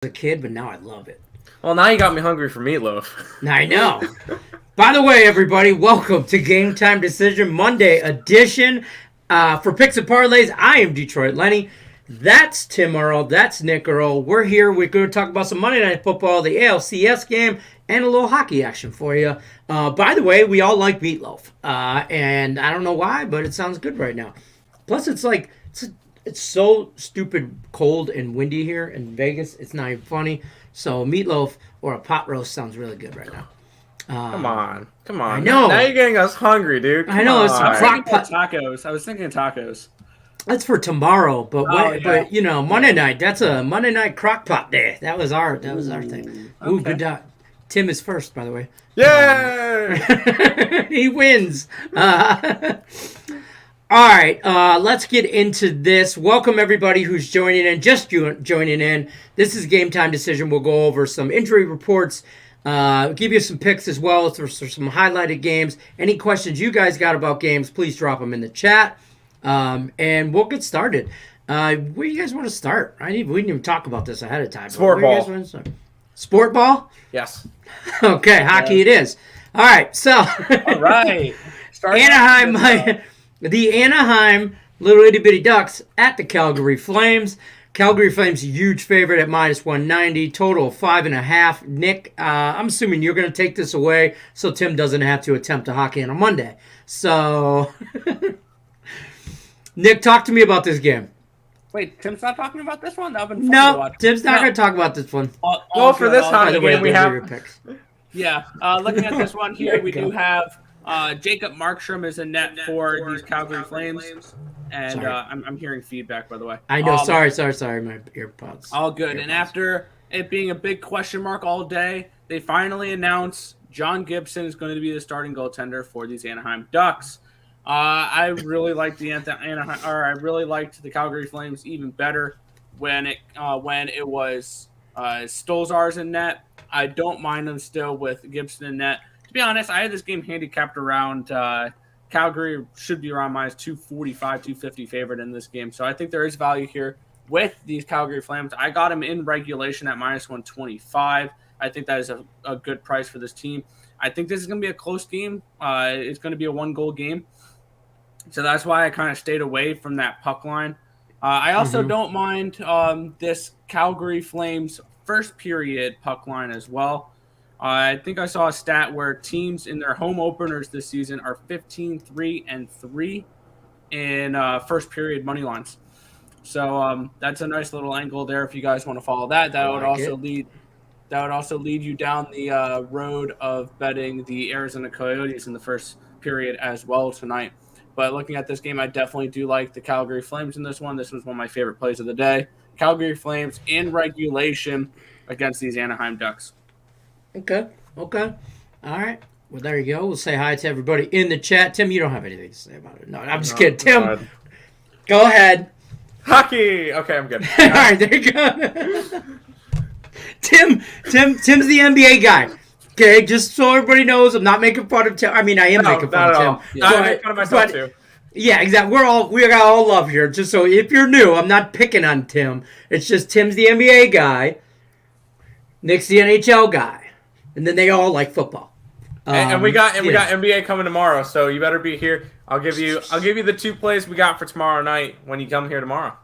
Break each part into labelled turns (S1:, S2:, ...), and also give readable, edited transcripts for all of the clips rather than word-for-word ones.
S1: a kid, but now I love it.
S2: Well, now you got me hungry for meatloaf.
S1: I know. By the way, everybody, welcome to Game Time Decision Monday edition. For Picks and Parlays, I am Detroit Lenny. That's Tim Earl. That's Nick Earl. We're here. We're going to talk about some Monday Night Football, the ALCS game, and a little hockey action for you. By the way, we all like meatloaf. And I don't know why, but it sounds good right now. Plus, it's so stupid cold and windy here in Vegas. It's not even funny. So meatloaf or a pot roast sounds really good right now.
S2: Come on.
S1: I know.
S2: Now you're getting us hungry, dude.
S1: I know. It's some crock pot
S3: tacos. I was thinking of tacos.
S1: That's for tomorrow, but Monday night. That's a Monday night crock pot day. That was our thing. Ooh,
S3: Okay.
S1: good dot. Tim is first, by the way.
S2: Yay!
S1: He wins. All right, let's get into this. Welcome, everybody who's joining in, joining in. This is Game Time Decision. We'll go over some injury reports, give you some picks as well for some highlighted games. Any questions you guys got about games, please drop them in the chat, and we'll get started. Where do you guys want to start? We didn't even talk about this ahead of time.
S2: Sport ball.
S1: You guys want to start? Sport ball?
S2: Yes.
S1: Okay, hockey it is. All right, so.
S3: All right.
S1: Anaheim. The Anaheim Little Itty Bitty Ducks at the Calgary Flames. Calgary Flames, huge favorite at minus 190, total of 5.5. Nick, I'm assuming you're going to take this away so Tim doesn't have to attempt a hockey on a Monday. So, Nick, talk to me about this game.
S3: Wait, Tim's not talking about this one? That would have been fun to
S1: No,
S3: watch.
S1: Tim's not going to talk about this one.
S2: Well, for this hockey game, we have...
S3: Yeah, looking at this one here, we do have Jacob Markstrom is a net for these Calgary Flames. And I'm hearing feedback, by the way.
S1: I know. Sorry. My earpods.
S3: All good. And after it being a big question mark all day, they finally announced John Gibson is going to be the starting goaltender for these Anaheim Ducks. I really liked I really liked the Calgary Flames even better when it was Stolzar's in net. I don't mind them still with Gibson in net. To be honest, I had this game handicapped around Calgary should be around minus 245, 250 favorite in this game. So I think there is value here with these Calgary Flames. I got them in regulation at minus 125. I think that is a good price for this team. I think this is going to be a close game. It's going to be a one-goal game. So that's why I kind of stayed away from that puck line. I also don't mind this Calgary Flames first period puck line as well. I think I saw a stat where teams in their home openers this season are 15-3-3 in first period money lines. So that's a nice little angle there if you guys want to follow that. That would also lead you down the road of betting the Arizona Coyotes in the first period as well tonight. But looking at this game, I definitely do like the Calgary Flames in this one. This was one of my favorite plays of the day. Calgary Flames in regulation against these Anaheim Ducks.
S1: Okay. All right. Well, there you go. We'll say hi to everybody in the chat. Tim, you don't have anything to say about it. No, I'm just kidding. Tim, go ahead.
S2: Hockey! Okay, I'm good.
S1: All right, there you go. Tim's the NBA guy. Okay, just so everybody knows, I'm not making fun of Tim. I mean, I am making fun of Tim.
S2: I make fun of myself, too.
S1: Yeah, exactly. We got all love here. Just so if you're new, I'm not picking on Tim. It's just Tim's the NBA guy. Nick's the NHL guy. And then they all like football.
S2: And we got NBA coming tomorrow, so you better be here. I'll give you the two plays we got for tomorrow night when you come here tomorrow.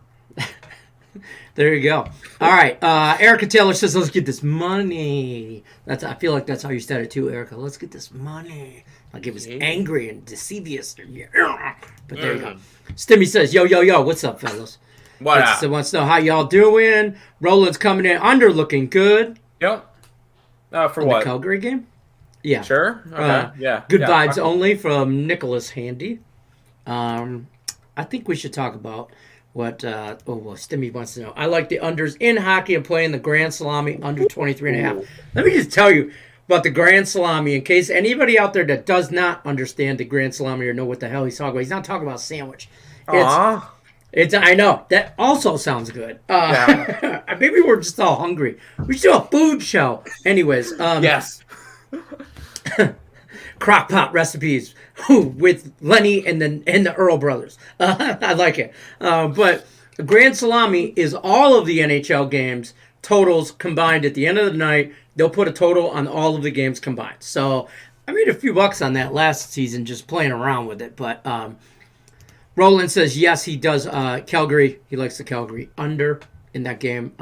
S1: There you go. All right. Erica Taylor says, let's get this money. I feel like that's how you started too, Erica. Let's get this money. Like it was angry and deceivious. But there you go. Stimmy says, yo, what's up, fellas?
S2: What up?
S1: So wants to know how y'all doing. Roland's coming in under looking good.
S2: Yep. For what?
S1: The Calgary game? Yeah.
S2: Sure. Okay. Yeah.
S1: Good vibes only from Nicholas Handy. I think we should talk about what Stimmy wants to know. I like the unders in hockey and playing the Grand Salami under 23.5. Let me just tell you about the Grand Salami in case anybody out there that does not understand the Grand Salami or know what the hell he's talking about. He's not talking about sandwich. I know. That also sounds good. Maybe we're just all hungry. We should do a food show. Anyways.
S2: Yes.
S1: Crock-pot recipes with Lenny and the Earl brothers. I like it. But Grand Salami is all of the NHL games totals combined at the end of the night. They'll put a total on all of the games combined. So I made a few bucks on that last season just playing around with it. But Roland says, yes, he does. Calgary, he likes the Calgary under in that game.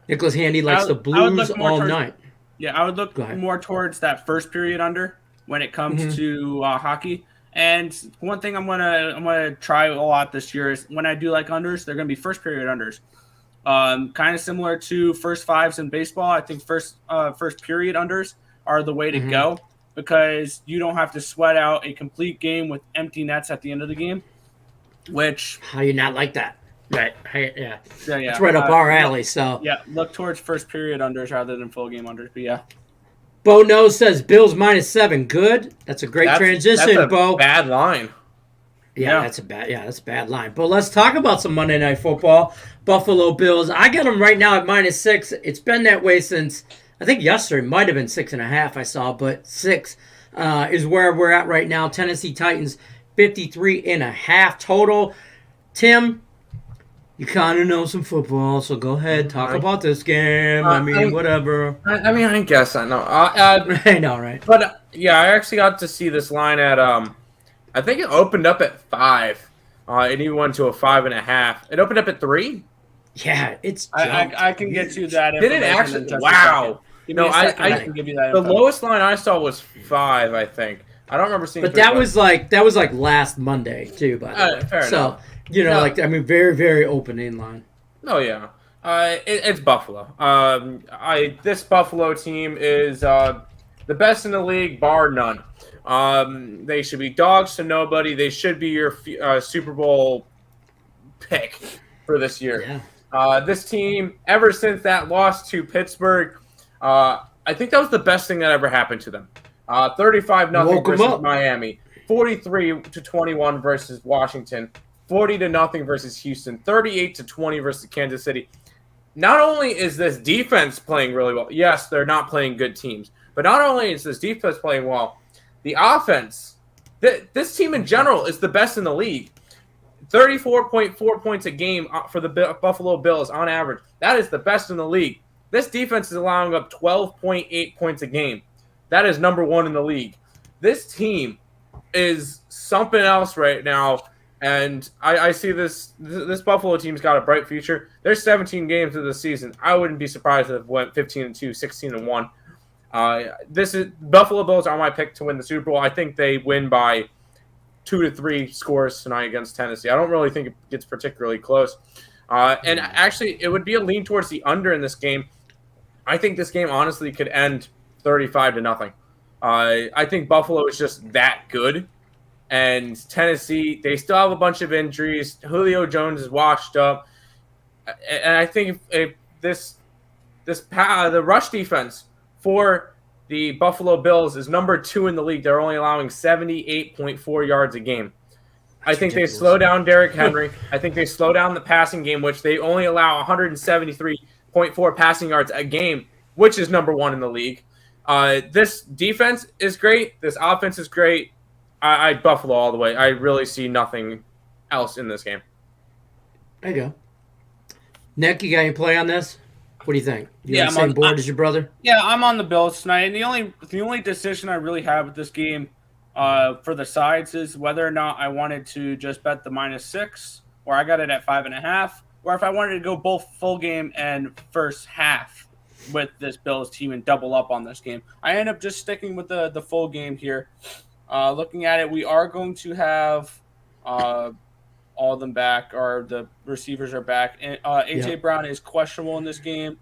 S1: Nicholas Handy likes the Blues all night.
S3: Yeah, I would look more towards that first period under when it comes to hockey. And one thing I'm gonna try a lot this year is when I do like unders, they're gonna be first period unders. Kind of similar to first fives in baseball. I think first period unders are the way to go because you don't have to sweat out a complete game with empty nets at the end of the game. Which
S1: how you not like that? Right. Yeah.
S3: It's
S1: right up our alley. So
S3: yeah, look towards first period unders rather than full game unders. But yeah.
S1: Bo Nose says Bills -7. Good. That's a great transition,
S2: that's a
S1: Bo.
S2: Bad line.
S1: Yeah, that's a bad line. But let's talk about some Monday Night Football. Buffalo Bills. I got them right now at -6. It's been that way since I think yesterday. Might have been 6.5. I saw, but 6 is where we're at right now. Tennessee Titans 53.5 total. Tim, you kind of know some football, so go ahead, talk about this game. Whatever.
S2: I guess I know.
S1: I know, right?
S2: But yeah, I actually got to see this line at I think it opened up at 5. It even went to a 5.5. It opened up at 3.
S1: Yeah, it's.
S3: I can get you that.
S2: Did it actually? Wow. I
S3: can give you that.
S2: The lowest line I saw was 5. I think. I don't remember seeing.
S1: But that was like last Monday too, by the way.
S2: Fair enough.
S1: Very, very open in line.
S2: Oh yeah, it's Buffalo. This Buffalo team is the best in the league, bar none. They should be dogs to nobody. They should be your Super Bowl pick for this year. Yeah. This team, ever since that loss to Pittsburgh, I think that was the best thing that ever happened to them. 35-0 versus Miami, 43-21 versus Washington. 40-0 versus Houston, 38-20 versus Kansas City. Not only is this defense playing really well, yes, they're not playing good teams, but not only is this defense playing well, the offense, this team in general is the best in the league. 34.4 points a game for the Buffalo Bills on average. That is the best in the league. This defense is allowing up 12.8 points a game. That is number 1 in the league. This team is something else right now. And I see this Buffalo team's got a bright future. There's 17 games of the season. I wouldn't be surprised if it went 15-2, 16-1. This is Buffalo Bills are my pick to win the Super Bowl. I think they win by 2 to 3 scores tonight against Tennessee. I don't really think it gets particularly close. And actually, it would be a lean towards the under in this game. I think this game honestly could end 35-0. I think Buffalo is just that good. And Tennessee, they still have a bunch of injuries. Julio Jones is washed up. And I think if the rush defense for the Buffalo Bills is number 2 in the league. They're only allowing 78.4 yards a game. I think they slow down Derrick Henry. I think they slow down the passing game, which they only allow 173.4 passing yards a game, which is number 1 in the league. This defense is great. This offense is great. I Buffalo all the way. I really see nothing else in this game.
S1: There you go. Nick, you got any play on this? What do you think? You
S3: on
S1: the same board as your brother?
S3: Yeah, I'm on the Bills tonight. And the only decision I really have with this game for the sides is whether or not I wanted to just bet the -6, or I got it at 5.5, or if I wanted to go both full game and first half with this Bills team and double up on this game. I end up just sticking with the full game here. Looking at it, we are going to have all of them back, or the receivers are back. And A.J. Brown is questionable in this game,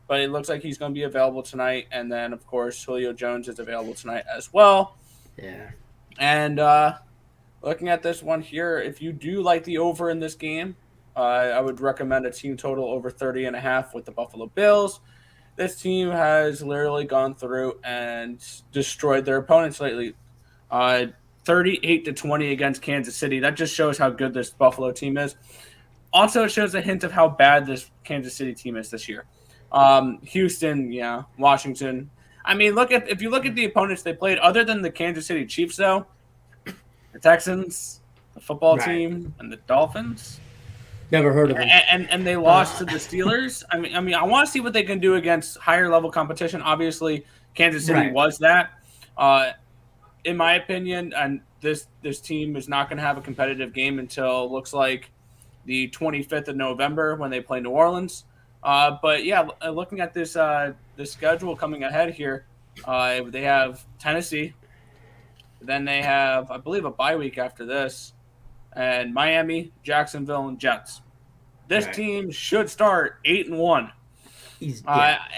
S3: but it looks like he's going to be available tonight. And then, of course, Julio Jones is available tonight as well.
S1: Yeah.
S3: And looking at this one here, if you do like the over in this game, I would recommend a team total over 30.5 with the Buffalo Bills. This team has literally gone through and destroyed their opponents lately. 38-20 against Kansas City. That just shows how good this Buffalo team is. Also, it shows a hint of how bad this Kansas City team is this year. Houston, yeah, Washington. I mean, if you look at the opponents they played, other than the Kansas City Chiefs, though, the Texans, the football team, and the Dolphins.
S1: Never heard of him.
S3: And they lost to the Steelers. I mean, I want to see what they can do against higher level competition. Obviously, Kansas City was that. In my opinion, and this team is not going to have a competitive game until looks like the 25th of November when they play New Orleans. But yeah, looking at this schedule coming ahead here, they have Tennessee. Then they have, I believe, a bye week after this. And Miami, Jacksonville, and Jets. This team should start 8-1,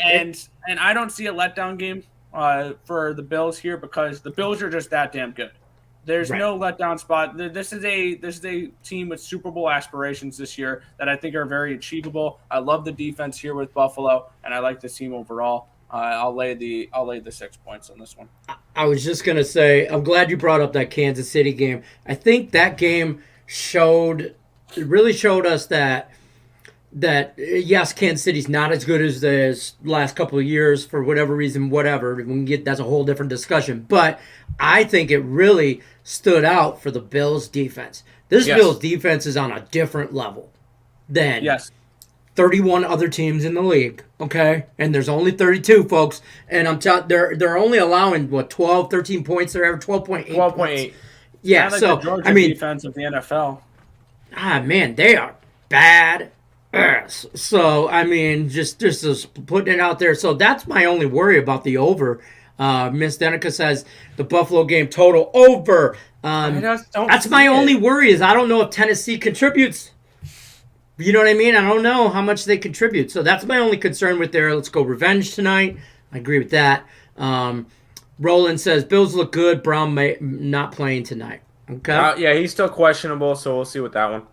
S3: and I don't see a letdown game for the Bills here because the Bills are just that damn good. There's no letdown spot. This is a team with Super Bowl aspirations this year that I think are very achievable. I love the defense here with Buffalo, and I like the team overall. I'll lay the 6 points on this one.
S1: I was just gonna say, I'm glad you brought up that Kansas City game. I think that game really showed us that yes, Kansas City's not as good as the last couple of years for whatever reason, whatever. We can get that's a whole different discussion. But I think it really stood out for the Bills defense. This Bills defense is on a different level than 31 other teams in the league, okay? And there's only 32, folks. And I'm telling they're only allowing, 12, 13 points. They're averaging 12.8
S2: 12.8.
S1: Yeah,
S3: like
S1: so,
S3: the Georgia defense of the NFL.
S1: Man, they are bad ass. So, I mean, just putting it out there. So that's my only worry about the over. Miss Denica says the Buffalo game total over. That's my only worry is I don't know if Tennessee contributes. You know what I mean? I don't know how much they contribute. So that's my only concern with there. Let's go revenge tonight. I agree with that. Roland says Bills look good. Brown not playing tonight. Okay.
S2: Yeah, he's still questionable, so we'll see with that one.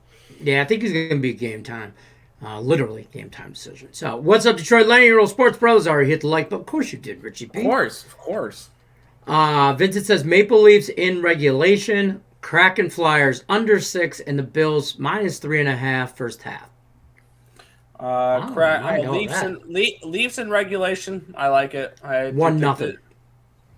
S1: Yeah, I think he's going to be game time. Literally game time decision. So what's up, Detroit? Lenny, your old sports bros. Already hit the like button. Of course you did, Richie B.
S2: Of course.
S1: Vincent says Maple Leafs in regulation. Kraken Flyers under 6 and the Bills -3.5 first half.
S3: Leafs in regulation. I like it.
S1: 1-0.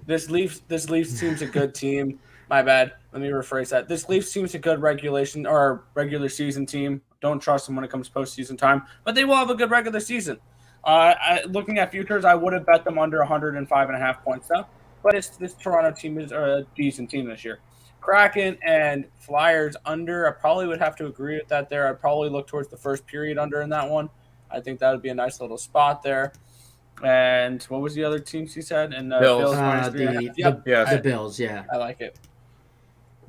S3: This Leafs team's a good team. My bad. Let me rephrase that. This Leafs team's a good regulation or regular season team. Don't trust them when it comes postseason time, but they will have a good regular season. Looking at futures, I would have bet them under 105.5 points though. But this Toronto team is a decent team this year. Kraken and Flyers under. I probably would have to agree with that there. I'd probably look towards the first period under in that one. I think that would be a nice little spot there. And what was the other teams he said? And
S2: Bills.
S1: The Bills, yeah.
S3: I like it.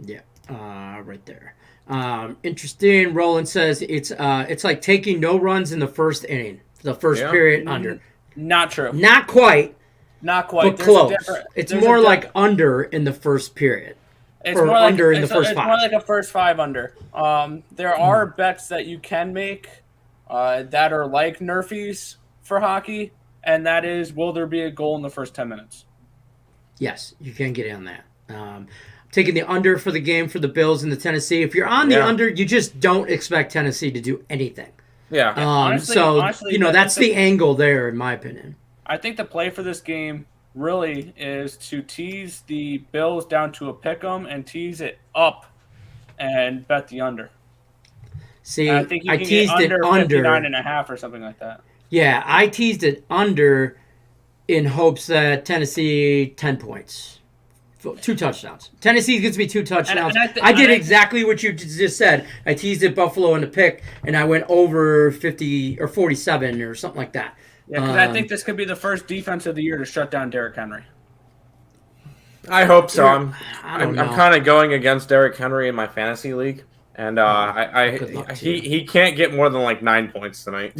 S1: Yeah, right there. Interesting. Roland says it's like taking no runs in the first inning, the first period under.
S3: Not true.
S1: Not quite.
S3: But
S1: close. It's more like under in the first period.
S3: It's more like
S1: under in the first 5.
S3: It's more like a first 5 under. There are bets that you can make that are like Nerfies for hockey, and that is, will there be a goal in the first 10 minutes?
S1: Yes, you can get in on that. Taking the under for the game for the Bills and the Tennessee. If you're on the under, you just don't expect Tennessee to do anything.
S2: Yeah.
S3: Honestly,
S1: that's the angle there, in my opinion.
S3: I think the play for this game really is to tease the Bills down to a pick'em and tease it up and bet the under.
S1: See,
S3: I think you can
S1: teased
S3: get
S1: it
S3: under 59.5 or something like that.
S1: Yeah, I teased it under in hopes that Tennessee 10 points. 2 touchdowns. Tennessee gets me 2 touchdowns. I did exactly what you just said. I teased it Buffalo in the pick, and I went over 50 or 47 or something like that.
S3: Yeah, because I think this could be the first defense of the year to shut down Derrick Henry.
S2: I hope so. I'm
S1: know.
S2: kind of going against Derrick Henry in my fantasy league, and he can't get more than like 9 points tonight.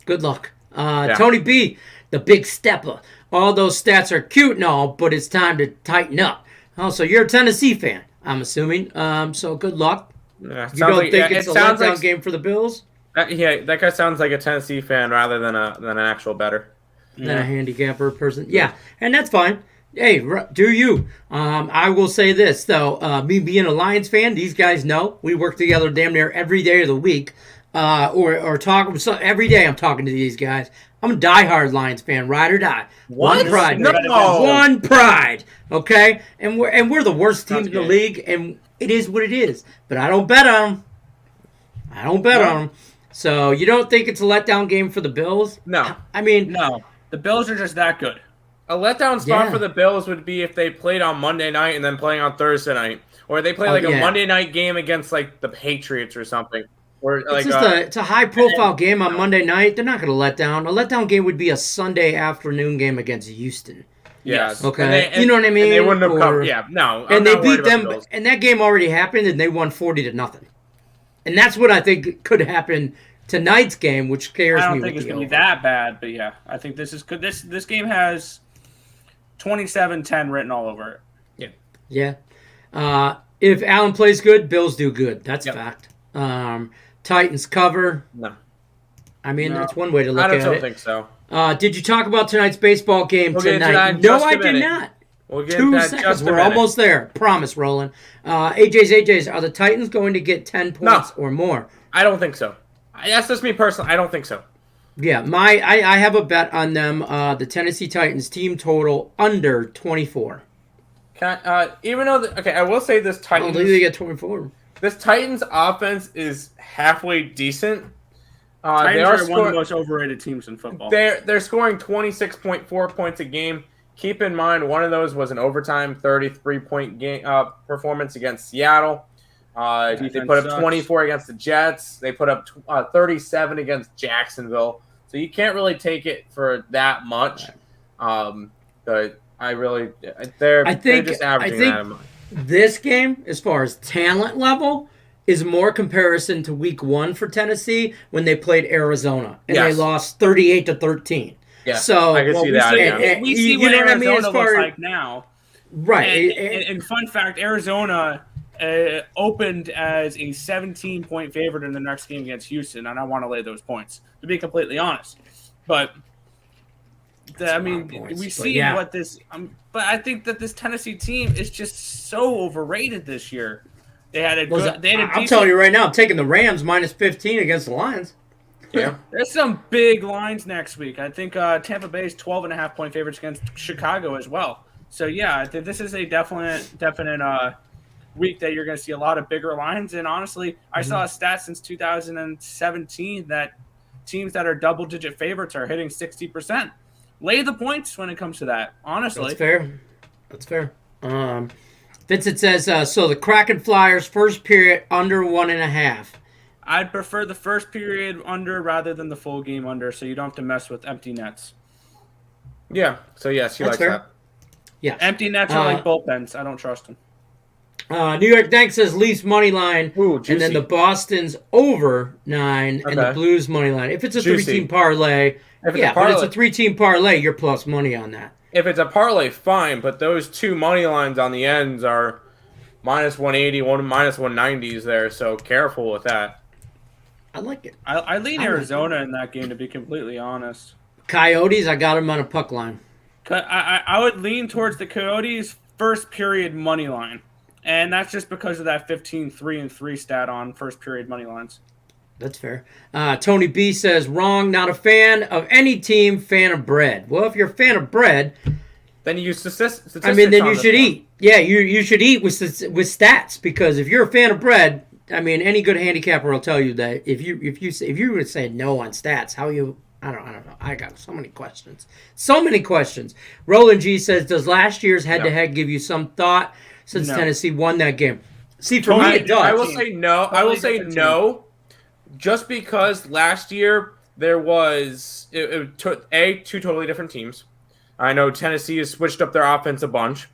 S1: Good luck. Tony B, the big stepper. All those stats are cute and all, but it's time to tighten up. Oh, so you're a Tennessee fan, I'm assuming. So good luck.
S2: Yeah,
S1: you don't think it's a letdown game for the Bills?
S2: That guy sounds like a Tennessee fan rather than an actual bettor.
S1: Than a handicapper person. Yeah, and that's fine. Hey, do you. I will say this, though. Me being a Lions fan, these guys know. We work together damn near every day of the week. Or talk. So every day I'm talking to these guys. I'm a diehard Lions fan, ride or die.
S2: What?
S1: One pride.
S2: No.
S1: One pride. Okay? And we're the worst team in the league, and It is what it is. But I don't bet on them. I don't bet on them. So you don't think it's a letdown game for the Bills?
S2: No.
S1: I mean,
S3: No, the Bills are just that good.
S2: A letdown spot for the Bills would be if they played on Monday night and then playing on Thursday night, or they play a Monday night game against like the Patriots or something. Or like
S1: it's a high profile game on Monday night. They're not going to let down. A letdown game would be a Sunday afternoon game against Houston.
S2: Yes.
S1: Okay. You know what I mean?
S2: And they wouldn't have come. Yeah. No.
S1: And they beat them, and that game already happened, and they won 40-0. And that's what I think could happen tonight's game, which scares me.
S3: I don't think it's going to be that bad, but yeah, I think this is good. This game has 27-10 written all over it.
S1: Yeah. If Allen plays good, Bills do good. That's a fact. Titans cover.
S2: No.
S1: I mean, that's one way to look at it.
S2: I don't think so.
S1: Did you talk about tonight's baseball game tonight? No, I did not.
S2: We'll get
S1: 2 seconds. We're almost there. Promise, Roland. AJ's. Are the Titans going to get 10 points or more?
S2: I don't think so. That's just me personally. I don't think so.
S1: Yeah, I have a bet on them. The Tennessee Titans team total under 24.
S2: Even though I will say this Titans.
S1: I believe they get 24.
S2: This Titans offense is halfway decent.
S3: Titans are one of the most overrated teams in football.
S2: They're scoring 26.4 points a game. Keep in mind, one of those was an overtime 33-point game performance against Seattle. They put up 24 against the Jets. They put up 37 against Jacksonville. So you can't really take it for that much. But they're just averaging that much.
S1: This game, as far as talent level, is more comparison to week 1 for Tennessee when they played Arizona. And they lost 38-13.
S2: Yeah,
S1: so
S2: I can see that.
S3: We see what Arizona looks like now.
S1: Right.
S3: And fun fact, Arizona opened as a 17-point favorite in the next game against Houston, and I want to lay those points, to be completely honest. But we see what this. But I think that this Tennessee team is just so overrated this year. They had a good.
S1: I'm telling you right now, I'm taking the Rams minus 15 against the Lions.
S2: Yeah,
S3: there's some big lines next week. I think Tampa Bay is 12.5-point favorites against Chicago as well. So yeah, this is a definite week that you're going to see a lot of bigger lines. And honestly, I saw a stat since 2017 that teams that are double-digit favorites are hitting 60%. Lay the points when it comes to that, honestly.
S1: That's fair. Vincent says, so the Kraken Flyers first period under 1.5.
S3: I'd prefer the first period under rather than the full game under, so you don't have to mess with empty nets.
S2: Yeah, so yes, you like that.
S1: Yeah.
S3: Empty nets are like bullpens. I don't trust them.
S1: New York Dank says Leafs money line,
S2: and
S1: then the Boston's over 9, and the Blues money line. If it's a 3-team parlay, but it's a 3-team parlay, you're plus money on that.
S2: If it's a parlay, fine, but those two money lines on the ends are minus 180, minus 190s there, so careful with that.
S1: I like it.
S3: I lean Arizona in that game, to be completely honest.
S1: Coyotes, I got them on a puck line.
S3: I would lean towards the Coyotes first period money line. And that's just because of that 15-3-3 stat on first period money lines.
S1: That's fair. Tony B says, wrong, not a fan of any team, fan of bread. Well, if you're a fan of bread,
S2: then you use statistics.
S1: Then you should eat. Yeah, you should eat with stats, because if you're a fan of bread, any good handicapper will tell you that if you would say no on stats, how you I don't know. I got so many questions. Roland G says, does last year's head-to-head give you some thought since Tennessee won that game? See, for me, it does.
S2: I will say no. I will say no, just because last year there was two totally different teams. I know Tennessee has switched up their offense a bunch,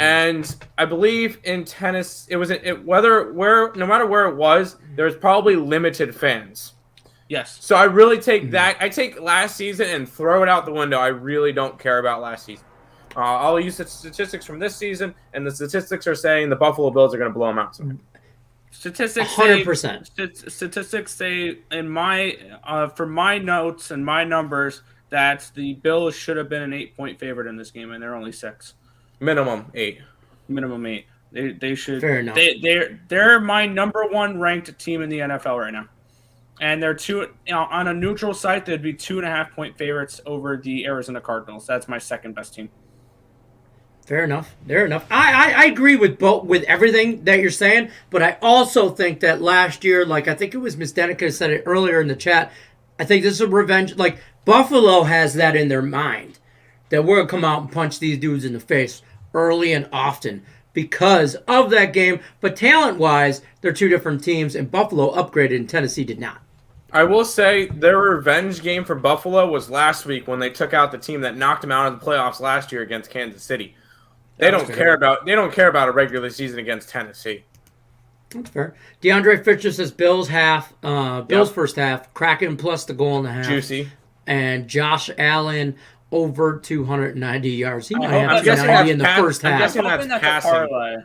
S2: and I believe in tennis no matter where it was, there was probably limited fans.
S3: Yes.
S2: So I really take that. I take last season and throw it out the window. I really don't care about last season. I'll use the statistics from this season, and the statistics are saying the Buffalo Bills are going to blow them out. So.
S3: Statistics
S1: 100%.
S3: Statistics say in for my notes and my numbers that the Bills should have been an 8-point favorite in this game, and they're only 6.
S2: Minimum 8.
S3: They should.
S1: Fair enough.
S3: They're my number 1 ranked team in the NFL right now. And they're on a neutral site, they'd be 2.5-point favorites over the Arizona Cardinals. That's my second best team.
S1: Fair enough. Fair enough. I agree with everything that you're saying, but I also think that last year, like I think it was Miss Denica said it earlier in the chat, I think this is a revenge. Like Buffalo has that in their mind that we're gonna come out and punch these dudes in the face early and often because of that game. But talent-wise, they're two different teams, and Buffalo upgraded and Tennessee did not.
S2: I will say their revenge game for Buffalo was last week when they took out the team that knocked them out of the playoffs last year against Kansas City. They don't care about a regular season against Tennessee.
S1: That's fair. DeAndre Fisher says Bills half, Bills first half, Kraken plus the goal and a half.
S2: Juicy.
S1: And Josh Allen over 290 yards. He might
S2: I'm
S1: have
S2: guessing
S1: 290 in the
S2: that's
S1: first
S2: I'm
S1: half.
S2: guessing that's
S3: a
S2: passing.
S3: parlay.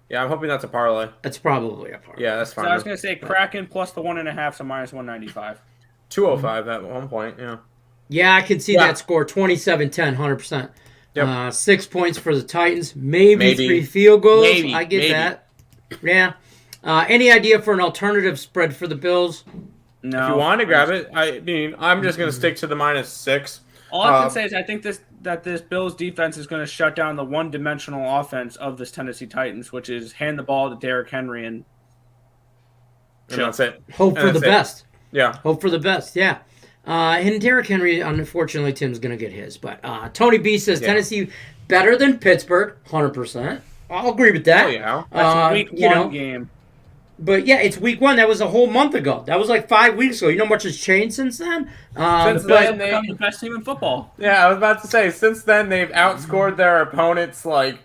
S2: Yeah, I'm hoping that's a parlay.
S1: That's probably a parlay.
S2: Yeah, that's
S3: So
S2: fine.
S3: I was going to say Kraken plus the 1.5, so minus 195.
S2: 205 at one point, yeah.
S1: Yeah, I can see that score. 27-10, 100%.
S2: Yep.
S1: 6 points for the Titans. Maybe 3 field goals.
S2: Maybe.
S1: I get that. Yeah. Any idea for an alternative spread for the Bills?
S3: No.
S2: If you want to grab it, I mean, I'm just going to stick to the -6.
S3: All I can say is I think this Bills defense is going to shut down the one-dimensional offense of this Tennessee Titans, which is hand the ball to Derrick Henry and
S2: that's it.
S1: Hope for the best.
S2: Yeah.
S1: Hope for the best, yeah. And Derrick Henry, unfortunately, Tim's going to get his. But Tony B says Tennessee better than Pittsburgh, 100%. I'll agree with that.
S2: Oh, yeah.
S3: that's a week one game.
S1: But, yeah, it's week 1. That was a whole month ago. That was like 5 weeks ago. You know how much has changed since then?
S2: Since
S3: They've become the best team in football.
S2: Yeah, I was about to say, since then, they've outscored their opponents like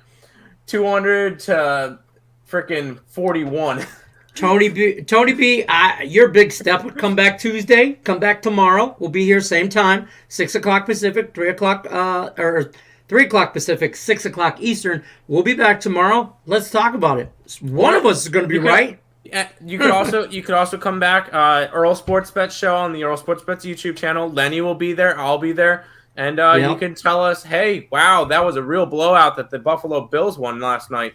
S2: 200 to freaking 41.
S1: Tony B, your big step. Come back Tuesday. Come back tomorrow. We'll be here same time, 6 o'clock Pacific, 3 o'clock or 3 o'clock Pacific, 6 o'clock Eastern. We'll be back tomorrow. Let's talk about it. One of us is going to be right.
S2: Yeah, you could also come back. Earl Sports Bet show on the Earl Sports Bets YouTube channel. Lenny will be there. I'll be there, and you can tell us, hey, wow, that was a real blowout that the Buffalo Bills won last night.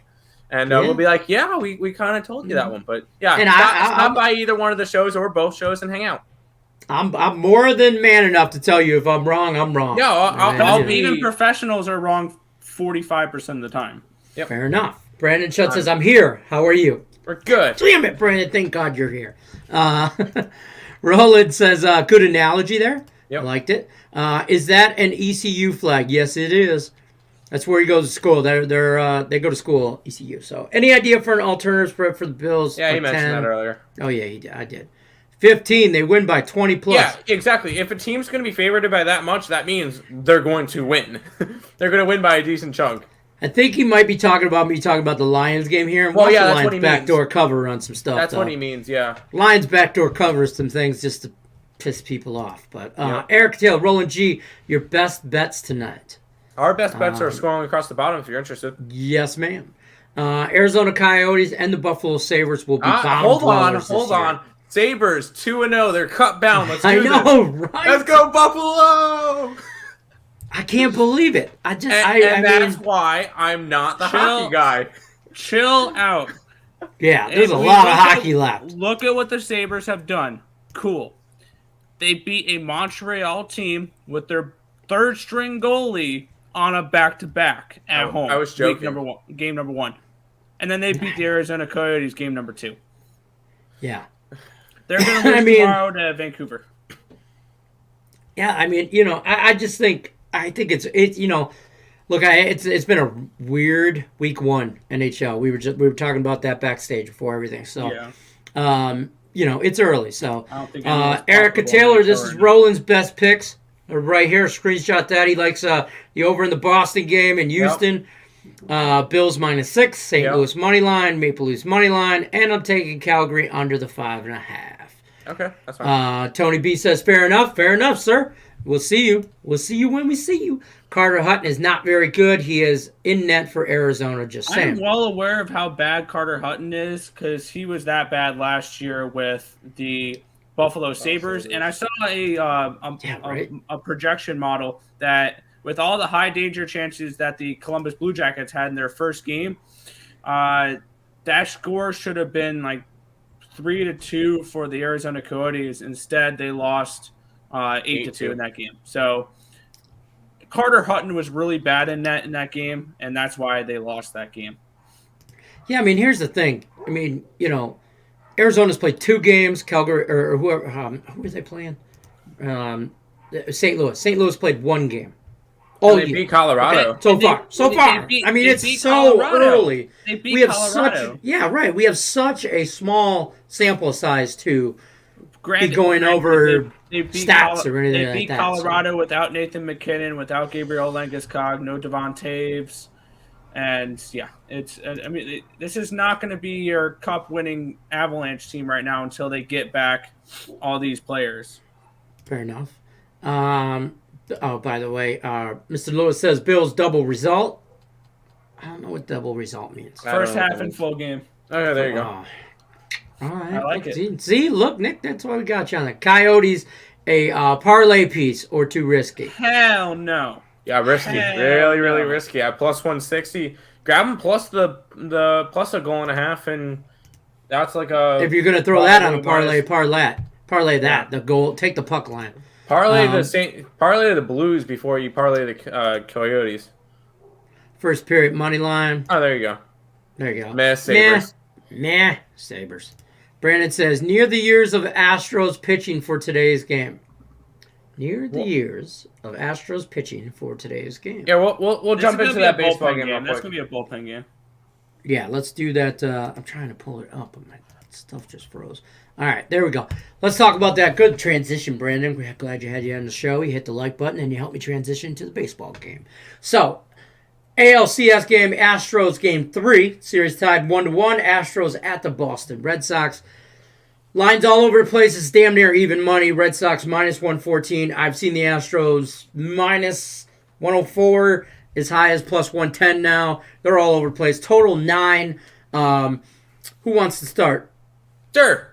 S2: And we'll be like, yeah, we kind of told you that one. But, yeah,
S1: and
S2: stop by either one of the shows or both shows and hang out.
S1: I'm more than man enough to tell you if I'm wrong, I'm wrong.
S2: No, I'll be...
S3: Even professionals are wrong 45% of the time.
S2: Yep.
S1: Fair enough. Brandon Schutt says, I'm here. How are you?
S2: We're good.
S1: Damn it, Brandon. Thank God you're here. Roland says, good analogy there.
S2: Yep.
S1: I liked it. Is that an ECU flag? Yes, it is. That's where he goes to school. They go to school, ECU. So, any idea for an alternative spread for the Bills?
S2: Yeah, he mentioned that earlier.
S1: Oh, yeah, I did. 15, they win by 20 plus.
S2: Yeah, exactly. If a team's going to be favored by that much, that means they're going to win. They're going to win by a decent chunk.
S1: I think he might be talking about the Lions game here. And
S2: well, yeah,
S1: the
S2: that's what he
S1: Lions
S2: means.
S1: backdoor cover on some stuff.
S2: That's what he means, yeah.
S1: Lions backdoor covers some things just to piss people off. But Eric Taylor, Roland G, your best bets tonight.
S2: Our best bets are scrolling across the bottom if you're interested.
S1: Yes, ma'am. Arizona Coyotes and the Buffalo Sabres will be bottom dwellers
S2: Hold on. Sabres 2-0. They're cut bound. Let's do
S1: I know,
S2: this.
S1: right?
S2: Let's go Buffalo!
S1: I can't believe it.
S2: That's why I'm not the hockey guy.
S3: Chill out.
S1: Yeah, there's a lot of hockey left.
S3: Look at what the Sabres have done. Cool. They beat a Montreal team with their third-string goalie on a back-to-back at home.
S2: I was joking.
S3: Game number one. And then they beat the Arizona Coyotes game number 2.
S1: Yeah.
S3: They're going to lose tomorrow to Vancouver.
S1: Yeah, I just think it's look, it's been a weird week 1 NHL. We were talking about that backstage before everything. So, it's early. So, Erica Taylor, this is Roland's best picks right here. Screenshot that. He likes the over in the Boston game in Houston. Bills -6, St. Louis money line, Maple Leafs money line, and I'm taking Calgary under the 5.5.
S2: Okay, that's fine.
S1: Tony B says, fair enough, sir. We'll see you. We'll see you when we see you. Carter Hutton is not very good. He is in net for Arizona, just saying.
S3: I'm well aware of how bad Carter Hutton is because he was that bad last year with the Buffalo Sabres. And I saw a projection model that with all the high danger chances that the Columbus Blue Jackets had in their first game, that score should have been like 3-2 for the Arizona Coyotes. Instead, they lost 8-2 in that game. So Carter Hutton was really bad in that game, and that's why they lost that game.
S1: Yeah, I mean, here's the thing. I mean, Arizona's played 2 games. Calgary or whoever, who was they playing? St. Louis. St. Louis played 1 game.
S2: All they beat Colorado.
S1: Okay. So far. I mean, it's so early.
S3: They beat
S1: we have
S3: Colorado.
S1: We have such a small sample size to be going
S3: Granted,
S1: over
S3: they beat
S1: stats or anything like that.
S3: They beat Colorado without Nathan McKinnon, without Gabriel Landeskog, no Devon Taves. And yeah, this is not going to be your cup-winning Avalanche team right now until they get back all these players.
S1: Fair enough. By the way, Mr. Lewis says Bills double result. I don't know what double result means.
S3: First half and full game.
S2: Okay, there you go.
S1: All right.
S3: I like
S1: it. See, look, Nick, that's why we got you on the Coyotes. A parlay piece or too risky?
S3: Hell no.
S2: Yeah, risky. Really risky. At plus 160. Grab them plus the plus a goal and a half, and that's like a.
S1: If you're gonna throw that on a parlay that the goal. Take the puck line.
S2: Parlay the Blues before you parlay the Coyotes.
S1: First period money line.
S2: Oh, there you go.
S1: There you go.
S2: Meh, Sabres.
S1: Nah, Sabres. Brandon says near the years of Astros pitching for today's game. Near the years of Astros pitching for today's game.
S2: Yeah, we'll jump into that baseball game.
S3: That's gonna be a bullpen game.
S1: Yeah, let's do that. I'm trying to pull it up, but my stuff just froze. All right, there we go. Let's talk about that. Good transition, Brandon. We're glad you had you on the show. You hit the like button and you helped me transition to the baseball game. So, ALCS game, Astros game 3. Series tied 1-1. Astros at the Boston Red Sox. Lines all over the place. It's damn near even money. Red Sox minus 114. I've seen the Astros minus 104 as high as plus 110 now. They're all over the place. Total 9. Who wants to start?
S2: Sure.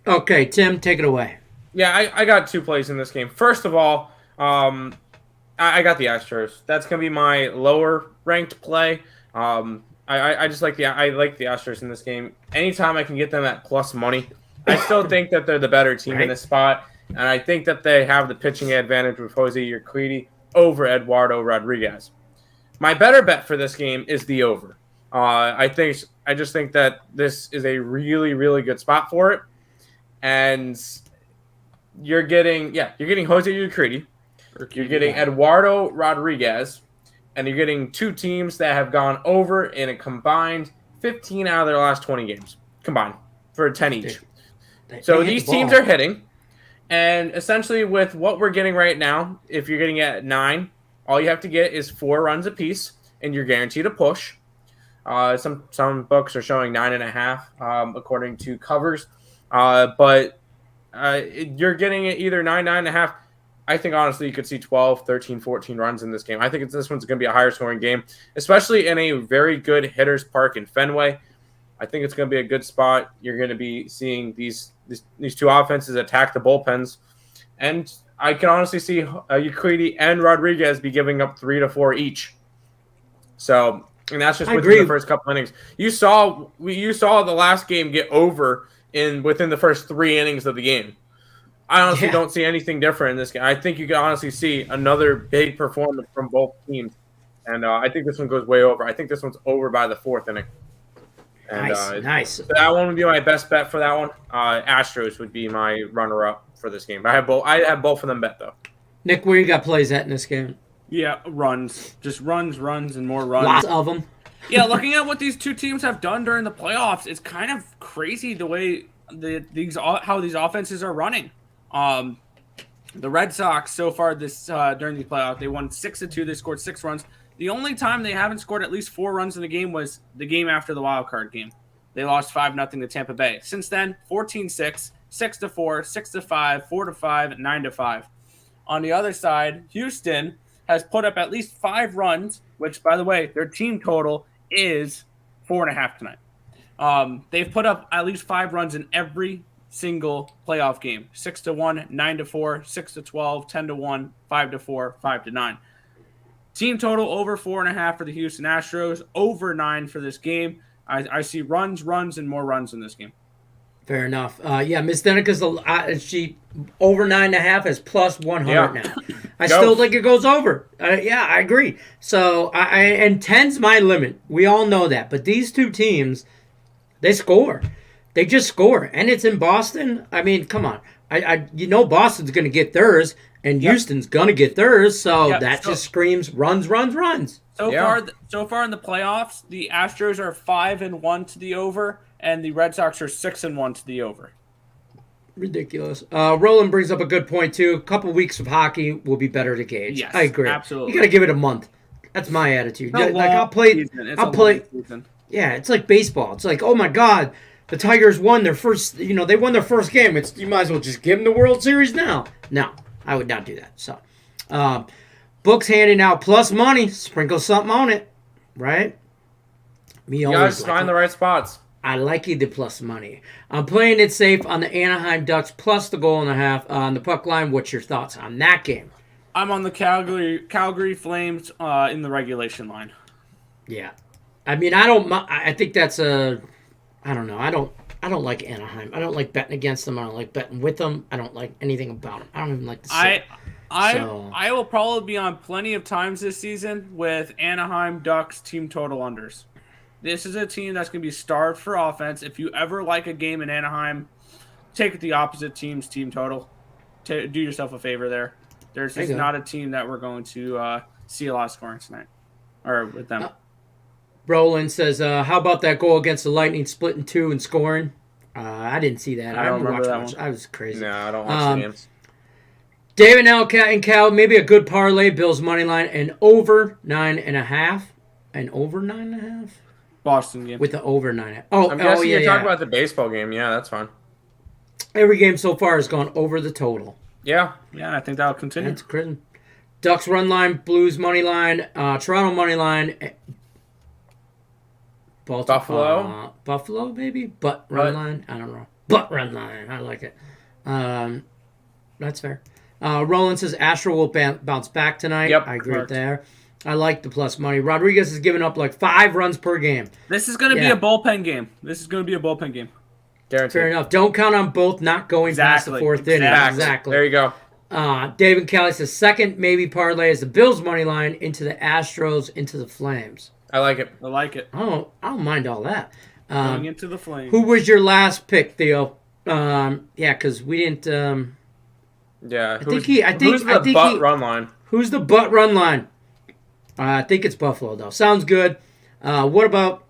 S1: Okay, Tim, take it away.
S2: Yeah, I got 2 plays in this game. First of all, I got the Astros. That's going to be my lower ranked play. I just like the Astros in this game. Anytime I can get them at plus money, I still think that they're the better team in this spot, and I think that they have the pitching advantage with Jose Urquidy over Eduardo Rodriguez. My better bet for this game is the over. I just think that this is a really, really good spot for it, and you're getting Jose Urquidy, you're getting Eduardo Rodriguez, and you're getting 2 teams that have gone over in a combined 15 out of their last 20 games combined for 10 each. So these teams are hitting, and essentially with what we're getting right now, if you're getting at 9, all you have to get is 4 runs apiece, and you're guaranteed a push. Some books are showing 9.5 according to covers, but you're getting it either 9.5. I think honestly you could see 12, 13, 14 runs in this game. I think this one's going to be a higher scoring game, especially in a very good hitter's park in Fenway. I think it's going to be a good spot. You're going to be seeing these 2 offenses attack the bullpens. And I can honestly see Urquidy and Rodriguez be giving up 3 to 4 each. So, and that's just within the first couple innings. You saw the last game get over within the first 3 innings of the game. I honestly don't see anything different in this game. I think you can honestly see another big performance from both teams. And I think this one goes way over. I think this one's over by the 4th inning. And,
S1: nice.
S2: So that one would be my best bet for that one. Astros would be my runner-up for this game. I have both of them bet though.
S1: Nick, where you got plays at in this game?
S3: Yeah, runs, just runs, and more runs.
S1: Lots of them.
S3: Yeah, looking at what these 2 teams have done during the playoffs, it's kind of crazy the way how these offenses are running. The Red Sox so far during these playoffs, they won 6-2. They scored 6 runs. The only time they haven't scored at least 4 runs in the game was the game after the wild card game. They lost 5-0 to Tampa Bay. Since then, 14-6, 6-4, 6-5, 4-5, 9-5. On the other side, Houston has put up at least 5 runs, which, by the way, their team total is 4.5 tonight. They've put up at least 5 runs in every single playoff game. 6-1, 9-4, 6-12, 10-1, 5-4, 5-9. Team total over 4.5 for the Houston Astros, over 9 for this game. I see runs, and more runs in this game.
S1: Fair enough. Miss Denica's she over 9.5 is plus 100 now. I still think it goes over. Yeah, I agree. So, and 10's my limit. We all know that. But these two teams, they score. They just score. And it's in Boston. I mean, come on. Boston's going to get theirs, and Houston's going to get theirs. So that just screams runs.
S3: So far in the playoffs, the Astros are 5-1 to the over, and the Red Sox are 6-1 to the over.
S1: Ridiculous. Roland brings up a good point, too. A couple weeks of hockey will be better to gauge.
S3: Yes,
S1: I agree.
S3: absolutely.
S1: You got to give it a month. That's my attitude. I'll play. Yeah, it's like baseball. It's like, oh my God, the Tigers won their first. They won their first game. You might as well just give them the World Series now. No, I would not do that. So, books handing out plus money. Sprinkle something on it, right?
S2: You guys find the right spots.
S1: I like the plus money. I'm playing it safe on the Anaheim Ducks plus the goal and a half on the puck line. What's your thoughts on that game?
S3: I'm on the Calgary Flames in the regulation line.
S1: Yeah, I mean, I think that's I don't know. I don't like Anaheim. I don't like betting against them. I don't like betting with them. I don't like anything about them. I don't even like the set.
S3: I will probably be on plenty of times this season with Anaheim Ducks team total unders. This is a team that's going to be starved for offense. If you ever like a game in Anaheim, take the opposite team's team total. Do yourself a favor there. There's just not a team that we're going to see a lot of scoring tonight, or with them.
S1: Roland says, how about that goal against the Lightning splitting two and scoring? I didn't see that.
S3: I don't remember that one.
S1: I was crazy.
S2: No, I don't watch the games.
S1: David and Cal, maybe a good parlay. Bills money line and over 9.5. And over 9.5?
S3: Boston game.
S1: With the over 9.5.
S2: I'm guessing you're talking about the baseball game. Yeah, that's fine.
S1: Every game so far has gone over the total.
S2: Yeah.
S3: Yeah, I think that'll continue.
S1: That's crazy. Ducks run line, Blues money line, Toronto money line,
S2: Buffalo,
S1: maybe, but run line. I don't know, but run line. I like it. That's fair. Roland says Astro will bounce back tonight.
S2: Yep,
S1: I agree with there. I like the plus money. Rodriguez has given up like 5 runs per game.
S3: This is going to be a bullpen game. Guaranteed.
S1: Fair enough. Don't count on both not going past the fourth inning. Exactly.
S2: There you go.
S1: David Kelly says second maybe parlay is the Bills money line into the Astros into the Flames.
S2: I like it.
S1: I don't mind all that.
S3: Going into the Flames.
S1: Who was your last pick, Theo? Because we didn't.
S2: Who's the butt run line?
S1: Who's the butt run line? I think it's Buffalo though. Sounds good. What about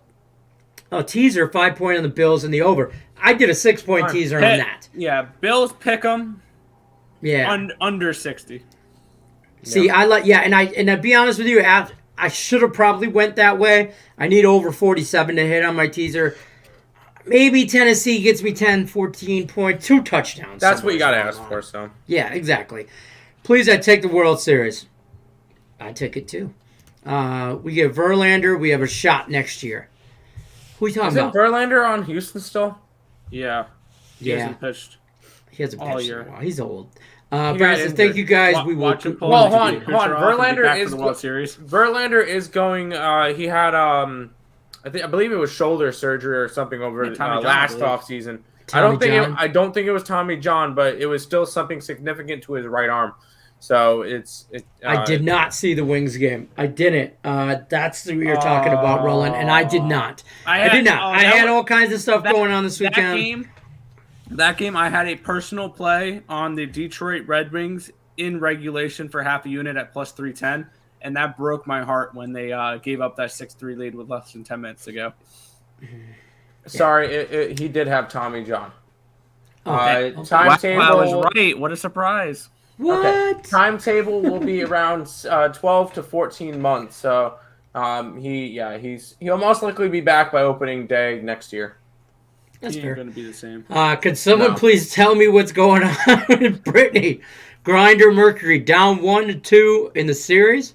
S1: a teaser 5-point on the Bills and the over? I did a 6-point teaser on that.
S3: Yeah, Bills pick 'em.
S1: Yeah,
S3: under 60.
S1: See, I like and to be honest with you, I should have probably went that way. I need over 47 to hit on my teaser. Maybe Tennessee gets me 10, 14 points, 2 touchdowns.
S2: That's what you got to ask for, so.
S1: Yeah, exactly. Please, I take the World Series. I take it too. We get Verlander. We have a shot next year. Who are you talking about?
S2: Isn't Verlander on Houston still?
S3: Yeah. He hasn't pitched.
S1: He hasn't pitched
S3: all year.
S1: in a while. He's old. Brandon says, thank you guys. We will.
S2: Hold on. Verlander is
S3: the World Series.
S2: Verlander is going. He had I believe it was shoulder surgery or something over last offseason. I don't think it was Tommy John, but it was still something significant to his right arm. So
S1: I did not see the Wings game. I didn't. That's what you're talking about, Roland, and I did not. I did not. I had all kinds of stuff going on this weekend.
S3: That game, I had a personal play on the Detroit Red Wings in regulation for half a unit at plus 310, and that broke my heart when they gave up that 6-3 lead with less than 10 minutes to go.
S2: Sorry, he did have Tommy John.
S3: Timetable. I was right. What a surprise.
S1: What?
S2: Okay. Timetable will be around 12 to 14 months. So he'll most likely be back by opening day next year.
S1: That's fair.
S3: Going to be the same.
S1: Could someone please tell me what's going on with Brittany? Grinder Mercury down 1-2 in the series.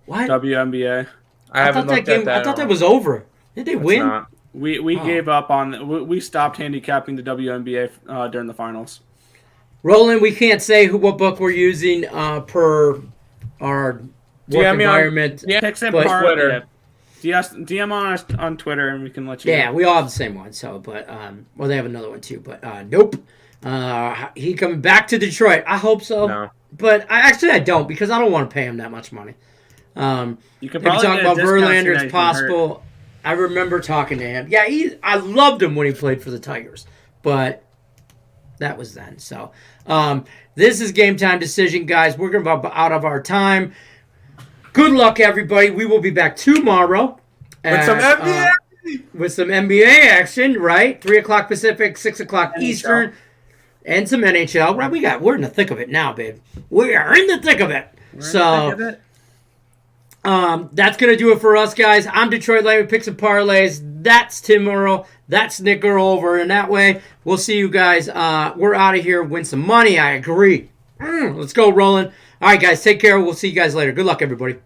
S1: What?
S3: WNBA.
S2: I thought
S1: that was over. Did they win?
S2: Not.
S3: We gave up on. We stopped handicapping the WNBA during the finals.
S1: Roland, we can't say what book we're using per our work environment.
S3: Picks Twitter. DM on us on Twitter, and we can let you know.
S1: Yeah, we all have the same one. So, but they have another one too. But nope. He coming back to Detroit. I hope so.
S2: No.
S1: But I don't because I don't want to pay him that much money.
S3: You could
S1: If you
S3: probably
S1: talk
S3: get a
S1: about
S3: discount
S1: Verlander,
S3: tonight
S1: it's
S3: if you're hurt.
S1: possible. I remember talking to him. Yeah, I loved him when he played for the Tigers, but that was then. So this is Game Time Decision, guys. We're going to be out of our time. Good luck, everybody. We will be back tomorrow
S2: With some NBA.
S1: with some NBA action, right? 3 o'clock Pacific, 6 o'clock Eastern, and some NHL. Right, we're in the thick of it now, babe. We are in the thick of it. That's going to do it for us, guys. I'm Detroit Lane with Picks and Parlays. That's Tim Earl. That's Nick Earl over. And that way, we'll see you guys. We're out of here. Win some money. I agree. Let's go, rolling. All right, guys. Take care. We'll see you guys later. Good luck, everybody.